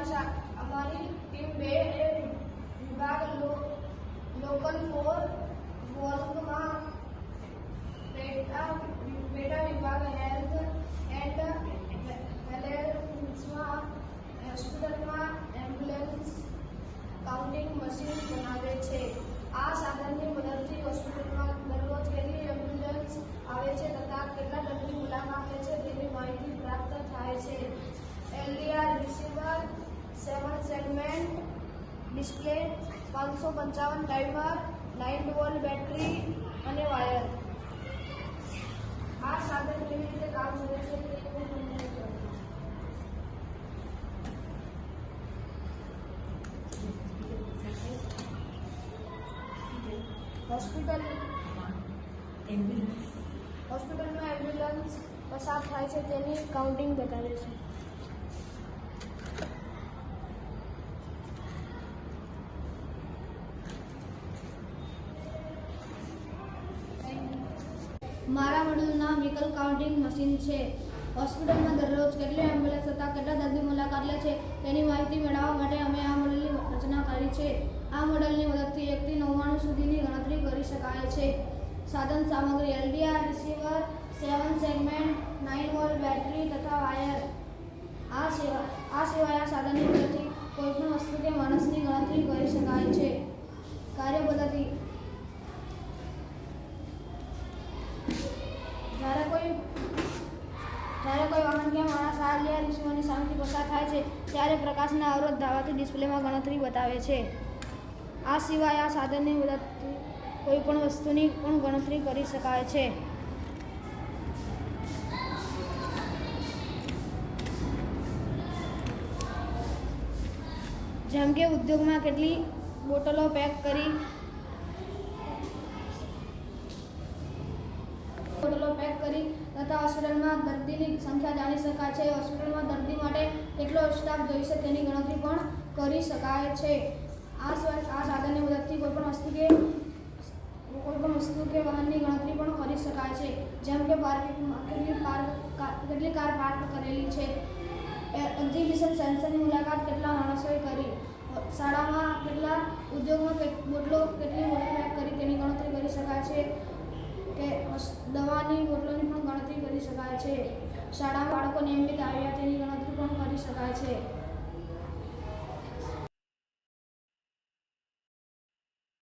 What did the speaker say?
हमारी टीम बे विभाग लोकल 4 वॉल्वમાં પેટા વિભાગ હેલ્થ એન્ડ વેલનેસમાં હોસ્પિટલમાં એમ્બ્યુલન્સ કાઉન્ટિંગ મશીન બનાવે છે। આ સાધનની મદદથી હોસ્પિટલમાં દરરોજ કેટલી એમ્બ્યુલન્સ આવે છે તથા કેટલા દર્દી મુલાકાત લે છે તેની માહિતી પ્રાપ્ત થાય છે। LDR receiver 7 segment display 555 timer 9 volt battery અને વાયર। આ સાધન કેવી રીતે કામ કરે છે તે હું તમને કહું। હોસ્પિટલમાં એમ્બ્યુલન્સ પસાર થાય છે તેની કાઉન્ટિંગ બતાવે છે। મારા મોડલનું નામ વ્હીકલ કાઉન્ટિંગ મશીન છે। હોસ્પિટલમાં દરરોજ કેટલી એમ્બ્યુલન્સ તથા કેટલા દર્દી મુલાકાત લે છે તેની માહિતી મેળવવા માટે અમે આ મોડલની રચના કરી છે। આ મોડલની મદદથી 1 થી 99 સુધીની ગણતરી કરી શકાય છે। સાધન સામગ્રી LDR receiver 7 segment 9 volt battery તથા વાયર। આ સિવાય આ સાધનની મદદથી કોઈપણ વસ્તુ કે માણસની ગણતરી કરી શકાય છે। કાર્ય પદ્ધતિ જ્યારે કોઈ વાહન કે માણસ LDR રિસીવરની સામેથી પસાર થાય છે ત્યારે પ્રકાશના અવરોધ ધારવાથી ડિસ્પ્લેમાં ગણતરી બતાવે છે। આ સિવાય આ સાધનની મદદથી કોઈપણ વસ્તુની પણ ગણતરી કરી શકાય છે। જેમ કે ઉદ્યોગમાં કેટલી બોટલો પેક કરી તથા હોસ્પિટલમાં દર્દીની સંખ્યા જાણી શકાય છે। હોસ્પિટલમાં દર્દી માટે કેટલો સ્ટાફ જોઈશે તેની ગણતરી પણ કરી શકાય છે। આ સાધનની મદદથી કોઈપણ વસ્તુ કે વાહનની ગણતરી પણ કરી શકાય છે। જેમ કે પાર્કિંગમાં કેટલી કાર પાર્ક કરેલી છે, એક્ઝિબિશન સેન્સરની મુલાકાત કેટલા માણસોએ કરી, શાળામાં કેટલા ઉદ્યોગમાં કેટલી બોટલો પેક કરી તેની ગણતરી કરી શકાય છે કે દવાની બોટલોની પણ ગણતરી કરી શકાય છે। શાળામાં બાળકો નિયમિત આવ્યા તેની ગણતરી પણ કરી શકાય છે।